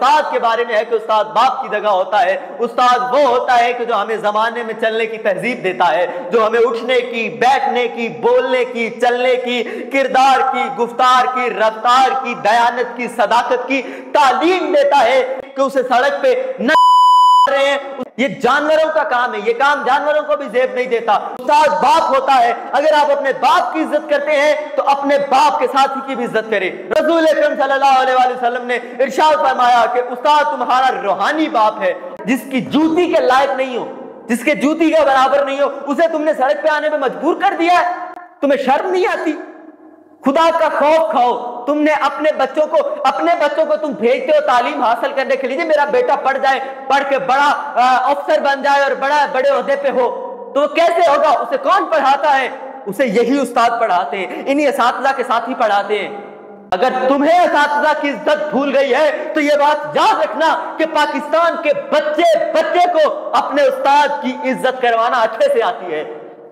استاد کے بارے میں ہے کہ استاد باپ کی جگہ ہوتا ہے. استاد وہ ہوتا ہے کہ جو ہمیں زمانے میں چلنے کی تہذیب دیتا ہے, جو ہمیں اٹھنے کی, بیٹھنے کی, بولنے کی, چلنے کی, کردار کی, گفتار کی, رفتار کی, دیانت کی, صداقت کی تعلیم دیتا ہے کہ اسے سڑک پہ نہ رہے ہیں. یہ جانوروں کا کام ہے, یہ کام جانوروں کو بھی زیب نہیں دیتا. استاد باپ ہوتا ہے. اگر آپ اپنے باپ کی عزت کرتے ہیں تو اپنے باپ کے ساتھی کی بھی عزت کریں. رسول اکرم صلی اللہ علیہ وآلہ وسلم نے ارشاد فرمایا کہ استاد تمہارا روحانی باپ ہے. جس کی جوتی کے لائق نہیں ہو, جس کے جوتی کے برابر نہیں ہو, اسے تم نے سڑک پہ آنے میں مجبور کر دیا ہے. تمہیں شرم نہیں آتی؟ خدا کا خوف کھاؤ. تم نے اپنے بچوں کو تم بھیجتے ہو تعلیم حاصل کرنے کے لیے, میرا بیٹا پڑھ جائے, پڑھ کے بڑا افسر بن جائے اور بڑے عہدے پہ ہو, تو کیسے ہوگا؟ اسے کون پڑھاتا ہے؟ اسے یہی استاد پڑھاتے ہیں, انہی اساتذہ کے ساتھ ہی پڑھاتے ہیں. اگر تمہیں اساتذہ کی عزت بھول گئی ہے تو یہ بات یاد رکھنا کہ پاکستان کے بچے کو اپنے استاد کی عزت کروانا اچھے سے آتی ہے.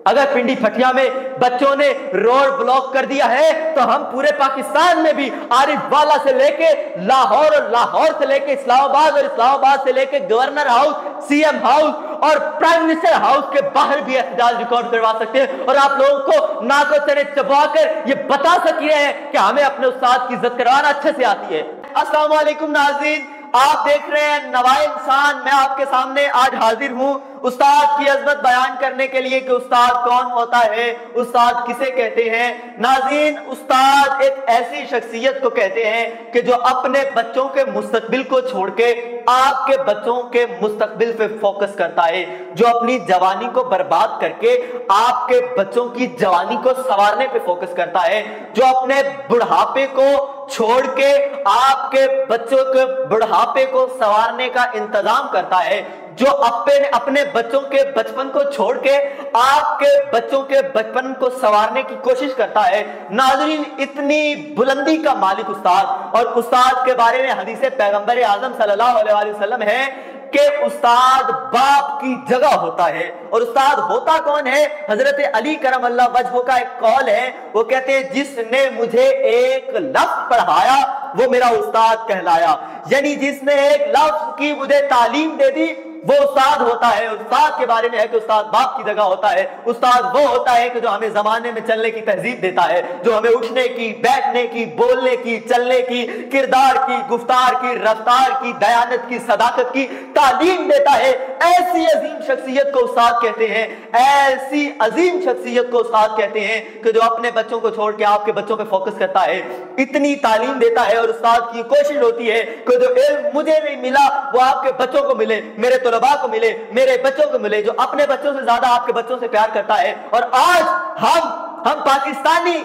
اگر پنڈی پھٹیا میں بچوں نے روڈ بلاک کر دیا ہے تو ہم پورے پاکستان میں بھی عارف والا سے لے کے لاہور, اور لاہور سے لے کے اسلام آباد, اور اسلام آباد سے لے کے گورنر ہاؤس, سی ایم ہاؤس اور پرائم منسٹر ہاؤس کے باہر بھی احتجاج ریکارڈ کروا سکتے ہیں, اور آپ لوگوں کو ناک و چنے چبا کر یہ بتا سکتے ہیں کہ ہمیں اپنے استاد کی عزت کروانا اچھے سے آتی ہے. السلام علیکم ناظرین, آپ دیکھ رہے ہیں نوائے انسان. میں آپ کے سامنے آج حاضر ہوں استاد کی عظمت بیان کرنے کے لیے کہ استاد کون ہوتا ہے, استاد کسے کہتے ہیں. ناظرین, استاد ایک ایسی شخصیت کو کہتے ہیں کہ جو اپنے بچوں کے مستقبل کو چھوڑ کے آپ کے بچوں کے مستقبل پہ فوکس کرتا ہے, جو اپنی جوانی کو برباد کر کے آپ کے بچوں کی جوانی کو سنوارنے پہ فوکس کرتا ہے, جو اپنے بڑھاپے کو چھوڑ کے آپ کے بچوں کے بڑھاپے کو سنوارنے کا انتظام کرتا ہے, جو اپنے بچوں کے بچپن کو چھوڑ کے آپ کے بچوں کے بچپن کو سنوارنے کی کوشش کرتا ہے. ناظرین, اتنی بلندی کا مالک استاد, اور استاد کے بارے میں حدیث پیغمبر اعظم صلی اللہ علیہ وآلہ وسلم ہے کہ استاد باپ کی جگہ ہوتا ہے. اور استاد ہوتا کون ہے؟ حضرت علی کرم اللہ وجہہ کا ایک قول ہے, وہ کہتے ہیں جس نے مجھے ایک لفظ پڑھایا وہ میرا استاد کہلایا. یعنی جس نے ایک لفظ کی مجھے تعلیم دے دی وہ استاد ہوتا ہے. استاد کے بارے میں ہے کہ استاد باپ کی جگہ ہوتا ہے. استاد وہ ہوتا ہے کہ جو ہمیں زمانے میں چلنے کی تہذیب دیتا ہے, جو ہمیں اٹھنے کی, بیٹھنے کی, بولنے کی, چلنے کی, کردار کی, گفتار کی, رفتار کی, دیانت کی, صداقت کی تعلیم دیتا ہے. ایسی عظیم شخصیت کو استاد کہتے ہیں, ایسی عظیم شخصیت کو استاد کہتے ہیں کہ جو اپنے بچوں کو چھوڑ کے آپ کے بچوں پہ فوکس کرتا ہے, اتنی تعلیم دیتا ہے. اور استاد کی کوشش ہوتی ہے کہ جو علم مجھے نہیں ملا وہ آپ کے بچوں کو ملے, میرے طلباء کو ملے, میرے بچوں کو ملے, جو اپنے بچوں سے زیادہ آپ کے بچوں سے پیار کرتا ہے. اور آج ہم پاکستانی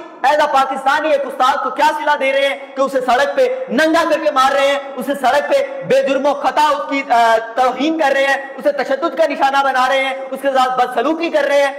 پاکستانی ایک استاد کو کیا صلہ دے رہے ہیں کہ اسے سڑک پہ ننگا کر کے مار رہے ہیں, اسے سڑک پہ بے جرم و خطا اس کی توہین کر رہے ہیں, اسے تشدد کا نشانہ بنا رہے ہیں, اس کے ساتھ بدسلوکی کر رہے ہیں.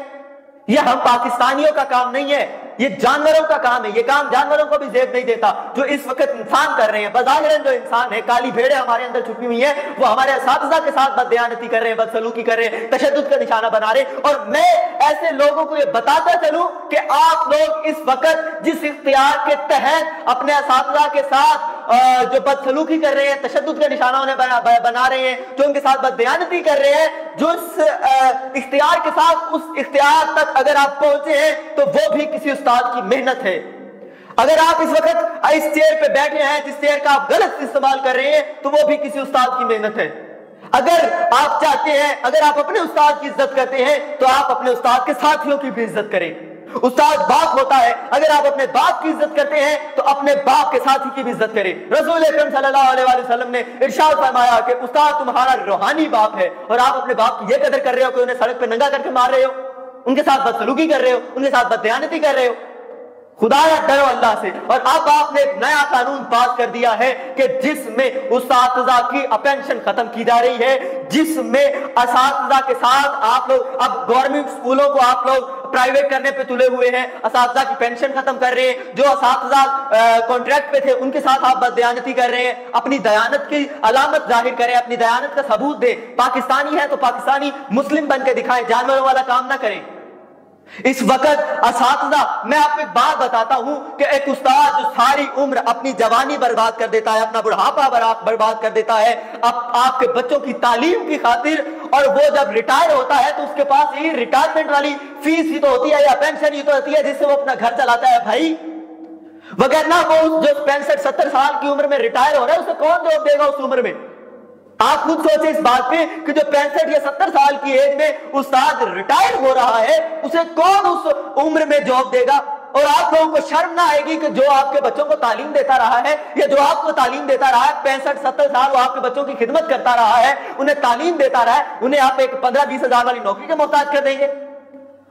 یہ ہم پاکستانیوں کا کام نہیں ہے, یہ جانوروں کا کام ہے. یہ کام جانوروں کو بھی زیب نہیں دیتا جو اس وقت انسان کر رہے ہیں. بظاہر جو انسان ہے, کالی بھیڑیں ہمارے اندر چھپی ہوئی ہیں, وہ ہمارے اساتذہ کے ساتھ بددیانتی کر رہے ہیں, بدسلوکی کر رہے ہیں, تشدد کا نشانہ بنا رہے ہیں. اور میں ایسے لوگوں کو یہ بتاتا چلوں کہ آپ لوگ اس وقت جس اختیار کے تحت اپنے اساتذہ کے ساتھ جو بدسلوکی کر رہے ہیں, تشدد کا نشانہ انہیں بنا رہے ہیں, جو ان کے ساتھ بددیانتی کر رہے ہیں, جو اس اختیار کے ساتھ اس اختیار تک اگر آپ پہنچے ہیں تو وہ بھی کسی استاد کی محنت ہے. اگر آپ اس وقت اس چیئر پہ بیٹھے ہیں جس چیئر کا آپ غلط استعمال کر رہے ہیں تو وہ بھی کسی استاد کی محنت ہے. اگر آپ چاہتے ہیں, اگر آپ اپنے استاد کی عزت کرتے ہیں تو آپ اپنے استاد کے ساتھیوں کی بھی عزت کریں. استاد باپ ہوتا ہے, اگر آپ اپنے باپ کی عزت کرتے ہیں تو اپنے باپ کے ساتھی کی بھی عزت کریں. رسول اکرم صلی اللہ علیہ وآلہ وسلم نے ارشاد فرمایا کہ استاد تمہارا روحانی باپ ہے, اور آپ اپنے باپ کی یہ قدر کر رہے ہو کہ انہیں سڑک پہ ننگا کر کے مار رہے ہو, ان کے ساتھ بدسلوکی کر رہے ہو, ان کے ساتھ بددیانتی کر رہے ہو. خدا ڈرو اللہ سے. اور اب آپ نے ایک نیا قانون پاس کر دیا ہے کہ جس میں اساتذہ کی پینشن ختم کی جا رہی ہے, جس میں اساتذہ کے ساتھ آپ لوگ اب گورنمنٹ اسکولوں کو آپ لوگ پرائیویٹ کرنے پہ تلے ہوئے ہیں, اساتذہ کی پینشن ختم کر رہے ہیں, جو اساتذہ کانٹریکٹ پہ تھے ان کے ساتھ آپ بددیانتی کر رہے ہیں. اپنی دیانت کی علامت ظاہر کریں, اپنی دیانت کا ثبوت دیں. پاکستانی ہے تو پاکستانی مسلم بن کے دکھائیں, جانوروں والا کام نہ کریں. اس وقت اساتذہ، میں آپ کو ایک بات بتاتا ہوں کہ ایک استاد جو ساری عمر اپنی جوانی برباد کر دیتا ہے، اپنا بڑھاپا برباد کر دیتا ہے آپ کے بچوں کی تعلیم کی خاطر، اور وہ جب ریٹائر ہوتا ہے تو اس کے پاس یہ ریٹائرمنٹ والی فیس ہی تو ہوتی ہے یا پینشن ہی تو ہوتی ہے جس سے وہ اپنا گھر چلاتا ہے بھائی، وگرنہ وہ جو 65-70 سال کی عمر میں ریٹائر ہو رہا ہے اسے کون جاب دے گا اس عمر میں؟ آپ خود سوچیں اس بات پہ کہ جو 65 یا 70 سال کی ایج میں استاد ریٹائر ہو رہا ہے اسے کون اس عمر میں جاب دے گا؟ اور آپ لوگوں کو شرم نہ آئے گی کہ جو آپ کے بچوں کو تعلیم دیتا رہا ہے یا جو آپ کو تعلیم دیتا رہا ہے 65-70 سال وہ آپ کے بچوں کی خدمت کرتا رہا ہے، انہیں تعلیم دیتا رہا ہے، انہیں آپ ایک 15-20 ہزار والی نوکری کے محتاج کر دیں گے؟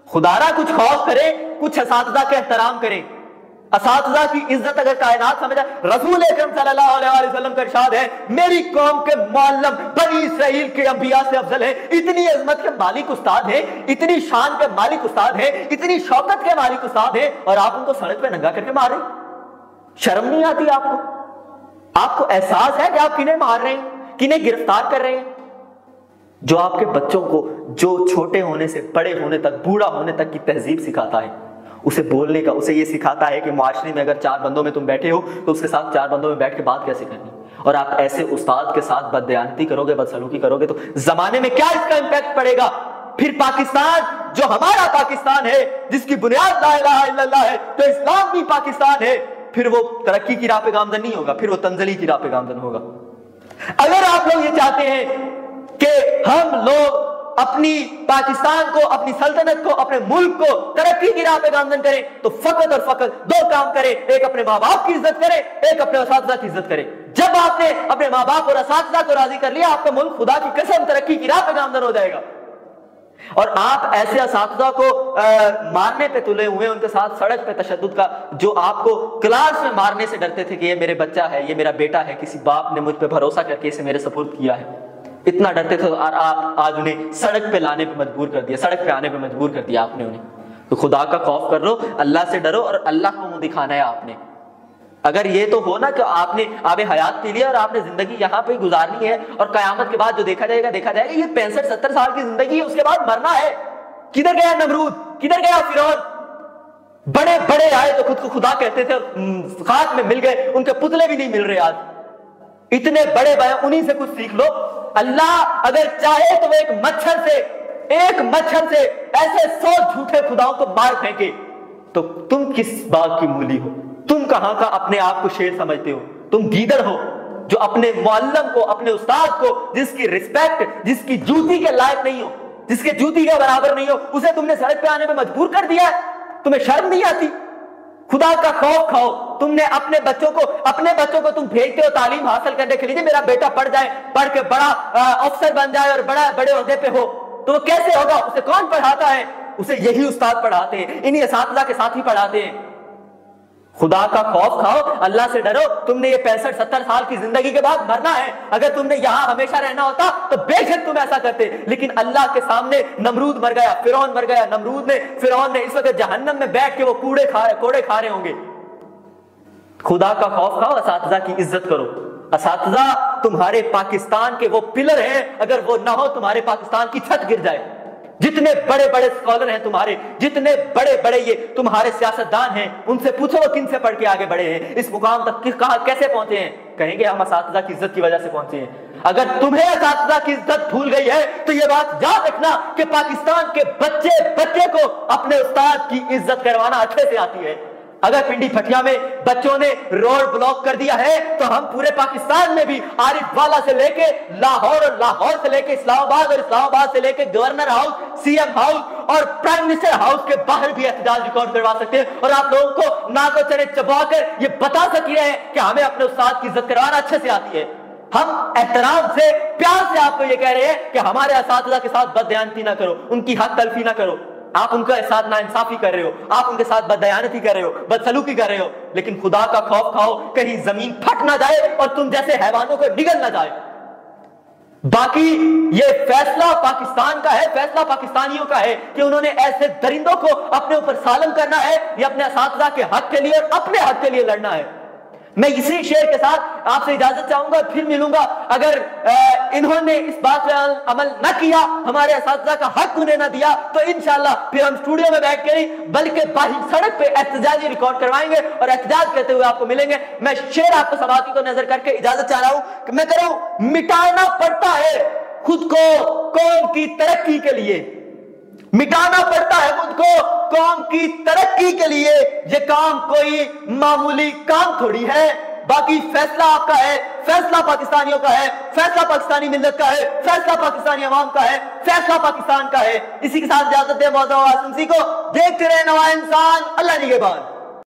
خدا را کچھ خوف کریں، کچھ اساتذہ کا احترام کریں۔ اساتذہ کی عزت اگر کائنات سمجھا، رسول اکرم صلی اللہ علیہ وسلم کا ارشاد ہے میری قوم کے معلم بنی اسرائیل کے انبیاء سے افضل ہے۔ اتنی عظمت کے مالک استاد ہیں، اتنی شان کے مالک استاد ہیں، اتنی شوکت کے مالک استاد ہیں، اور آپ ان کو سڑک پہ ننگا کر کے مار رہے ہیں؟ شرم نہیں آتی آپ کو؟ آپ کو احساس ہے کہ آپ کنہیں مار رہے ہیں، کنہیں گرفتار کر رہے ہیں؟ جو آپ کے بچوں کو جو چھوٹے ہونے سے بڑے ہونے تک، بوڑھا ہونے تک کی تہذیب سکھاتا ہے، اسے بولنے کا، اسے یہ سکھاتا ہے کہ معاشرے میں اگر 4 بندوں میں تم بیٹھے ہو تو اس کے ساتھ 4 بندوں میں بیٹھ کے بات کیسے کرنی، اور آپ ایسے استاد کے ساتھ بددیانتی کرو گے، بدسلوکی کرو گے تو زمانے میں کیا اس کا امپیکٹ پڑے گا؟ پھر پاکستان جو ہمارا پاکستان ہے جس کی بنیاد لا الہ الا اللہ ہے، تو اسلام بھی پاکستان ہے، پھر وہ ترقی کی راہ پہ گامزن نہیں ہوگا، پھر وہ تنزلی کی راہ پہ گامزن ہوگا۔ اگر آپ لوگ یہ چاہتے ہیں کہ ہم لوگ اپنی پاکستان کو، اپنی سلطنت کو، اپنے ملک کو ترقی کی راہ پہ گامزن کریں تو فقط اور فقط 2 کام کریں، ایک اپنے ماں باپ کی عزت کریں، ایک اپنے اساتذہ کی عزت کریں۔ جب آپ نے اپنے ماں باپ اور اساتذہ کو راضی کر لیا، آپ کا ملک خدا کی قسم ترقی کی راہ پہ گامزن ہو جائے گا۔ اور آپ ایسے اساتذہ کو مارنے پہ تلے ہوئے، ان کے ساتھ سڑک پہ تشدد کا، جو آپ کو کلاس میں مارنے سے ڈرتے تھے کہ یہ میرے بچہ ہے، یہ میرا بیٹا ہے، کسی باپ نے مجھ پہ بھروسہ کر کے اسے میرے سپرد کیا ہے، اتنا ڈرتے تھے، اور آپ آج انہیں سڑک پہ لانے پہ مجبور کر دیا، سڑک پہ آنے پہ مجبور کر دیا آپ نے انہیں۔ تو خدا کا خوف کر لو، اللہ سے ڈرو، اور اللہ کو منہ دکھانا ہے آپ نے۔ اگر یہ تو ہو نا کہ آپ نے آب حیات پی لیا اور آپ نے زندگی یہاں پہ گزارنی ہے، اور قیامت کے بعد جو دیکھا جائے گا یہ 65-70 سال کی زندگی ہے، اس کے بعد مرنا ہے۔ کدھر گیا نمرود، کدھر گیا فرعون؟ بڑے بڑے آئے تو خود کو خدا کہتے تھے، خاک میں مل گئے، ان کے پتلے بھی نہیں مل رہے آج۔ اتنے بڑے بڑے، انہی سے کچھ سیکھ لو۔ اللہ اگر چاہے تو وہ ایک مچھر سے ایسے 100 جھوٹے خداؤں کو مار پھینکے، تو تم کس باغ کی مولی ہو؟ تم کہاں کا اپنے آپ کو شیر سمجھتے ہو؟ تم گیدڑ ہو جو اپنے معلم کو، اپنے استاد کو، جس کی رسپیکٹ، جس کی جوتی کے لائق نہیں ہو، جس کے جوتی کے برابر نہیں ہو، اسے تم نے سڑک پہ آنے میں مجبور کر دیا ہے۔ تمہیں شرم نہیں آتی؟ خدا کا خوف کھاؤ۔ تم نے اپنے بچوں کو تم بھیجتے ہو تعلیم حاصل کرنے کے لیے، میرا بیٹا پڑھ جائے، پڑھ کے بڑا افسر بن جائے اور بڑے عہدے پہ ہو، تو وہ کیسے ہوگا؟ اسے کون پڑھاتا ہے؟ اسے یہی استاد پڑھاتے ہیں، انہی اساتذہ کے ساتھ ہی پڑھاتے ہیں۔ خدا کا خوف کھاؤ، اللہ سے ڈرو۔ تم نے یہ 65-70 سال کی زندگی کے بعد مرنا ہے۔ اگر تم نے یہاں ہمیشہ رہنا ہوتا تو بے شک تم ایسا کرتے، لیکن اللہ کے سامنے نمرود مر گیا، فرعون مر گیا۔ فرعون نے اس وقت جہنم میں بیٹھ کے وہ کوڑے کھا رہے ہوں گے۔ خدا کا خوف کھاؤ، اساتذہ کی عزت کرو۔ اساتذہ تمہارے پاکستان کے وہ پلر ہیں، اگر وہ نہ ہو تمہارے پاکستان کی چھت گر جائے۔ جتنے بڑے بڑے اسکالر ہیں تمہارے، جتنے بڑے بڑے یہ تمہارے سیاستدان ہیں، ان سے پوچھو وہ کن سے پڑھ کے آگے بڑھے ہیں، اس مقام تک کہاں کیسے پہنچے ہیں؟ کہیں گے ہم اساتذہ کی عزت کی وجہ سے پہنچے ہیں۔ اگر تمہیں اساتذہ کی عزت بھول گئی ہے تو یہ بات یاد رکھنا کہ پاکستان کے بچے کو اپنے استاد کی عزت کروانا اچھے سے آتی ہے۔ اگر پنڈی پھٹیا میں بچوں نے روڈ بلاک کر دیا ہے تو ہم پورے پاکستان میں بھی عارف والا سے لے کے لاہور، اور لاہور سے لے کے اسلام آباد، اور اسلام آباد سے لے کے گورنر ہاؤس، سی ایم ہاؤس اور پرائم منسٹر ہاؤس کے باہر بھی احتجاج ریکارڈ کروا سکتے ہیں، اور آپ لوگوں کو ناک و چنے چبا کر یہ بتا سکتے ہیں کہ ہمیں اپنے استاد کی عزت کروانا اچھے سے آتی ہے۔ ہم احترام سے، پیار سے آپ کو یہ کہہ رہے ہیں کہ ہمارے اساتذہ کے ساتھ بددیانتی نہ کرو، ان کی حق تلفی نہ کرو۔ آپ ان کے ساتھ ناانصافی کر رہے ہو، آپ ان کے ساتھ بددیانتی کر رہے ہو، بدسلوکی کر رہے ہو، لیکن خدا کا خوف کھاؤ، کہیں زمین پھٹ نہ جائے اور تم جیسے حیوانوں کو نگل نہ جائے۔ باقی یہ فیصلہ پاکستان کا ہے، فیصلہ پاکستانیوں کا ہے کہ انہوں نے ایسے درندوں کو اپنے اوپر سالم کرنا ہے یا اپنے اساتذہ کے حق کے لیے اور اپنے حق کے لیے لڑنا ہے۔ میں اسی شعر کے ساتھ آپ سے اجازت چاہوں گا، پھر ملوں گا۔ اگر انہوں نے اس بات پہ عمل نہ کیا، ہمارے اساتذہ کا حق انہیں نہ دیا، تو انشاءاللہ پھر ہم اسٹوڈیو میں بیٹھ کے نہیں بلکہ باہر سڑک پہ احتجاجی ریکارڈ کروائیں گے اور احتجاج کرتے ہوئے آپ کو ملیں گے۔ میں شعر آپ کو سماعتی کو نظر کر کے اجازت چاہ رہا ہوں کہ میں کروں، مٹانا پڑتا ہے خود کو قوم کی ترقی کے لیے، مٹانا پڑتا ہے خود کو قوم کی ترقی کے لیے، یہ کام کوئی معمولی کام تھوڑی ہے، باقی فیصلہ آپ کا ہے، فیصلہ پاکستانیوں کا ہے، فیصلہ پاکستانی ملت کا ہے، فیصلہ پاکستانی عوام کا ہے، فیصلہ پاکستان کا ہے۔ اسی کے ساتھ اجازت دے معزز کو، دیکھتے رہے نوائے انسان، اللہ نگہبان۔